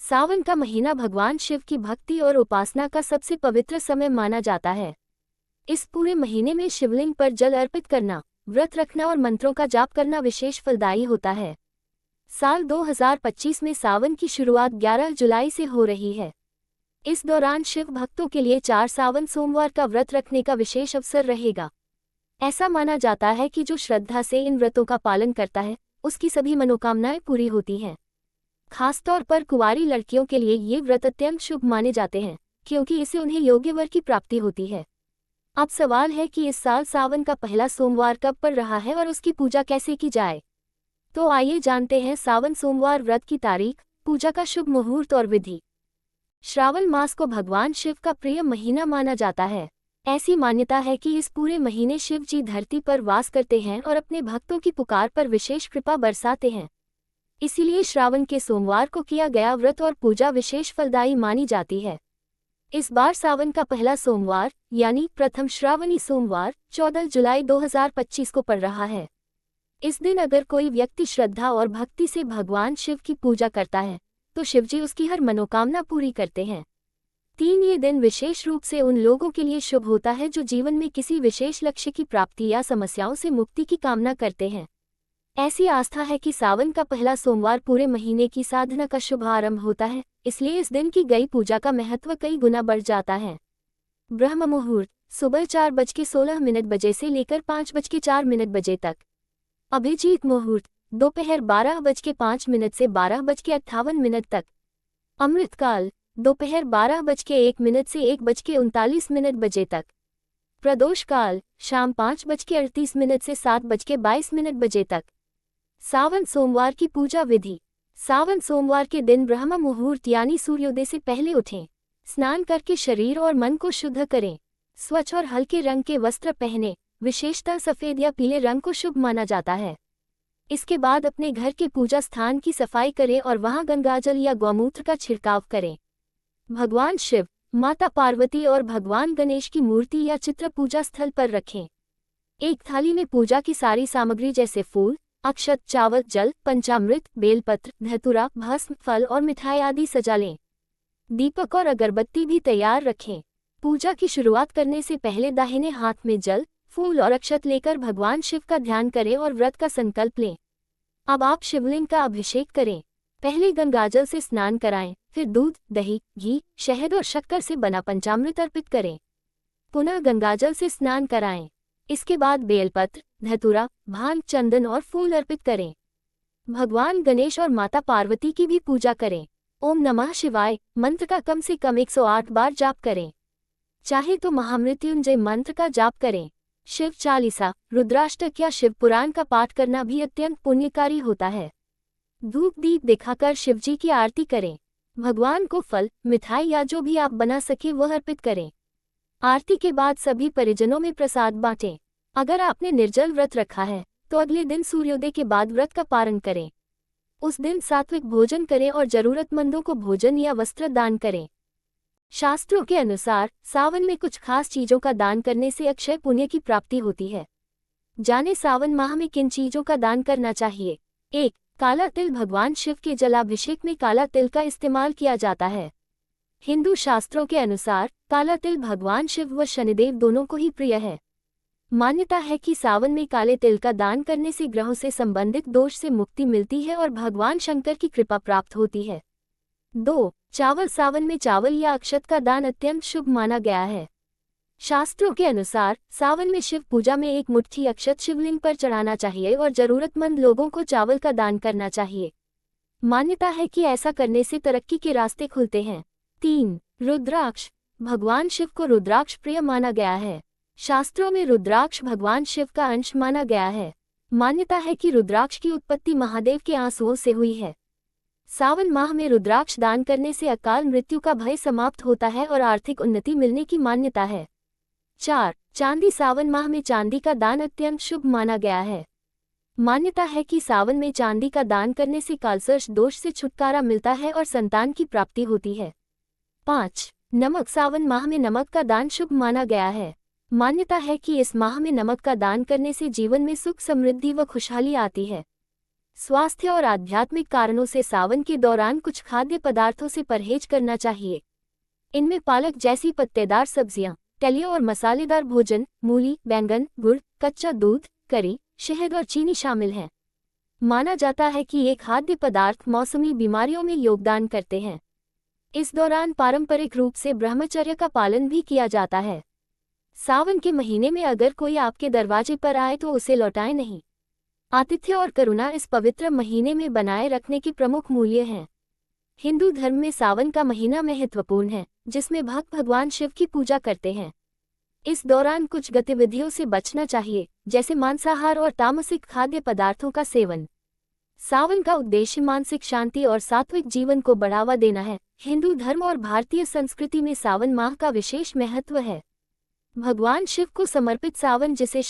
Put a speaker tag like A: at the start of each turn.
A: सावन का महीना भगवान शिव की भक्ति और उपासना का सबसे पवित्र समय माना जाता है। इस पूरे महीने में शिवलिंग पर जल अर्पित करना, व्रत रखना और मंत्रों का जाप करना विशेष फलदायी होता है। साल 2025 में सावन की शुरुआत 11 जुलाई से हो रही है। इस दौरान शिव भक्तों के लिए 4 सावन सोमवार का व्रत रखने का विशेष अवसर रहेगा। ऐसा माना जाता है कि जो श्रद्धा से इन व्रतों का पालन करता है, उसकी सभी मनोकामनाएं पूरी होती हैं। खासतौर पर कुंवारी लड़कियों के लिए ये व्रत अत्यंत शुभ माने जाते हैं, क्योंकि इससे उन्हें योग्य वर की प्राप्ति होती है। अब सवाल है कि इस साल सावन का पहला सोमवार कब पड़ रहा है और उसकी पूजा कैसे की जाए। तो आइए जानते हैं सावन सोमवार व्रत की तारीख, पूजा का शुभ मुहूर्त और विधि। श्रावण मास को भगवान शिव का प्रिय महीना माना जाता है। ऐसी मान्यता है कि इस पूरे महीने शिव जी धरती पर वास करते हैं और अपने भक्तों की पुकार पर विशेष कृपा बरसाते हैं। इसीलिए श्रावण के सोमवार को किया गया व्रत और पूजा विशेष फलदायी मानी जाती है। इस बार सावन का पहला सोमवार यानी प्रथम श्रावणी सोमवार 14 जुलाई 2025 को पड़ रहा है। इस दिन अगर कोई व्यक्ति श्रद्धा और भक्ति से भगवान शिव की पूजा करता है तो शिवजी उसकी हर मनोकामना पूरी करते हैं। ये दिन विशेष रूप से उन लोगों के लिए शुभ होता है जो जीवन में किसी विशेष लक्ष्य की प्राप्ति या समस्याओं से मुक्ति की कामना करते हैं। ऐसी आस्था है कि सावन का पहला सोमवार पूरे महीने की साधना का शुभ आरंभ होता है, इसलिए इस दिन की गई पूजा का महत्व कई गुना बढ़ जाता है। ब्रह्म मुहूर्त सुबह 4:16 बजे से लेकर 5:04 बजे तक। अभिजीत मुहूर्त दोपहर 12:05 से 12:58 तक। अमृतकाल दोपहर 12:01 से 1:39 बजे तक। प्रदोष काल शाम 5:38 से 7:22 बजे तक। सावन सोमवार की पूजा विधि। सावन सोमवार के दिन ब्रह्म मुहूर्त यानी सूर्योदय से पहले उठें। स्नान करके शरीर और मन को शुद्ध करें। स्वच्छ और हल्के रंग के वस्त्र पहने, विशेषतः सफेद या पीले रंग को शुभ माना जाता है। इसके बाद अपने घर के पूजा स्थान की सफाई करें और वहां गंगाजल या गौमूत्र का छिड़काव करें। भगवान शिव, माता पार्वती और भगवान गणेश की मूर्ति या चित्र पूजा स्थल पर रखें। एक थाली में पूजा की सारी सामग्री जैसे फूल, अक्षत, चावल, जल, पंचामृत, बेलपत्र, धतूरा, भस्म, फल और मिठाई आदि सजा लें। दीपक और अगरबत्ती भी तैयार रखें। पूजा की शुरुआत करने से पहले दाहिने हाथ में जल, फूल और अक्षत लेकर भगवान शिव का ध्यान करें और व्रत का संकल्प लें। अब आप शिवलिंग का अभिषेक करें। पहले गंगाजल से स्नान कराएं, फिर दूध, दही, घी, शहद और शक्कर से बना पंचामृत अर्पित करें। पुनः गंगाजल से स्नान कराएं। इसके बाद बेलपत्र, धतूरा, भांग, चंदन और फूल अर्पित करें। भगवान गणेश और माता पार्वती की भी पूजा करें। ओम नमः शिवाय मंत्र का कम से कम 108 बार जाप करें। चाहे तो महामृत्युंजय मंत्र का जाप करें। शिव चालीसा, रुद्राष्टक या शिव पुराण का पाठ करना भी अत्यंत पुण्यकारी होता है। धूप दीप दिखाकर शिवजी की आरती करें। भगवान को फल, मिठाई या जो भी आप बना सके वह अर्पित करें। आरती के बाद सभी परिजनों में प्रसाद बांटें। अगर आपने निर्जल व्रत रखा है तो अगले दिन सूर्योदय के बाद व्रत का पारण करें। उस दिन सात्विक भोजन करें और जरूरतमंदों को भोजन या वस्त्र दान करें। शास्त्रों के अनुसार सावन में कुछ खास चीजों का दान करने से अक्षय पुण्य की प्राप्ति होती है। जाने सावन माह में किन चीजों का दान करना चाहिए। 1. काला तिल। भगवान शिव के जलाभिषेक में काला तिल का इस्तेमाल किया जाता है। हिंदू शास्त्रों के अनुसार काला तिल भगवान शिव व शनिदेव दोनों को ही प्रिय है। मान्यता है कि सावन में काले तिल का दान करने से ग्रहों से संबंधित दोष से मुक्ति मिलती है और भगवान शंकर की कृपा प्राप्त होती है। 2. चावल। सावन में चावल या अक्षत का दान अत्यंत शुभ माना गया है। शास्त्रों के अनुसार सावन में शिव पूजा में एक मुट्ठी अक्षत शिवलिंग पर चढ़ाना चाहिए और जरूरतमंद लोगों को चावल का दान करना चाहिए। मान्यता है कि ऐसा करने से तरक्की के रास्ते खुलते हैं। 3. रुद्राक्ष। भगवान शिव को रुद्राक्ष प्रिय माना गया है। शास्त्रों में रुद्राक्ष भगवान शिव का अंश माना गया है। मान्यता है कि रुद्राक्ष की उत्पत्ति महादेव के आंसुओं से हुई है। सावन माह में रुद्राक्ष दान करने से अकाल मृत्यु का भय समाप्त होता है और आर्थिक उन्नति मिलने की मान्यता है। 4. चांदी। सावन माह में चांदी का दान अत्यंत शुभ माना गया है। मान्यता है कि सावन में चांदी का दान करने से कालसर्ष दोष से छुटकारा मिलता है और संतान की प्राप्ति होती है। 5. नमक। सावन माह में नमक का दान शुभ माना गया है। मान्यता है कि इस माह में नमक का दान करने से जीवन में सुख, समृद्धि व खुशहाली आती है। स्वास्थ्य और आध्यात्मिक कारणों से सावन के दौरान कुछ खाद्य पदार्थों से परहेज करना चाहिए। इनमें पालक जैसी पत्तेदार सब्जियां, तलिया और मसालेदार भोजन, मूली, बैंगन, गुड़, कच्चा दूध, करी, शहद और चीनी शामिल हैं। माना जाता है कि ये खाद्य पदार्थ मौसमी बीमारियों में योगदान करते हैं। इस दौरान पारंपरिक रूप से ब्रह्मचर्य का पालन भी किया जाता है। सावन के महीने में अगर कोई आपके दरवाजे पर आए तो उसे लौटाएं नहीं। आतिथ्य और करुणा इस पवित्र महीने में बनाए रखने के प्रमुख मूल्य हैं। हिंदू धर्म में सावन का महीना महत्वपूर्ण है, जिसमें भक्त भगवान शिव की पूजा करते हैं। इस दौरान कुछ गतिविधियों से बचना चाहिए, जैसे मांसाहार और तामसिक खाद्य पदार्थों का सेवन। सावन का उद्देश्य मानसिक शांति और सात्विक जीवन को बढ़ावा देना है। हिंदू धर्म और भारतीय संस्कृति में सावन माह का विशेष महत्व है। भगवान शिव को समर्पित सावन, जिसे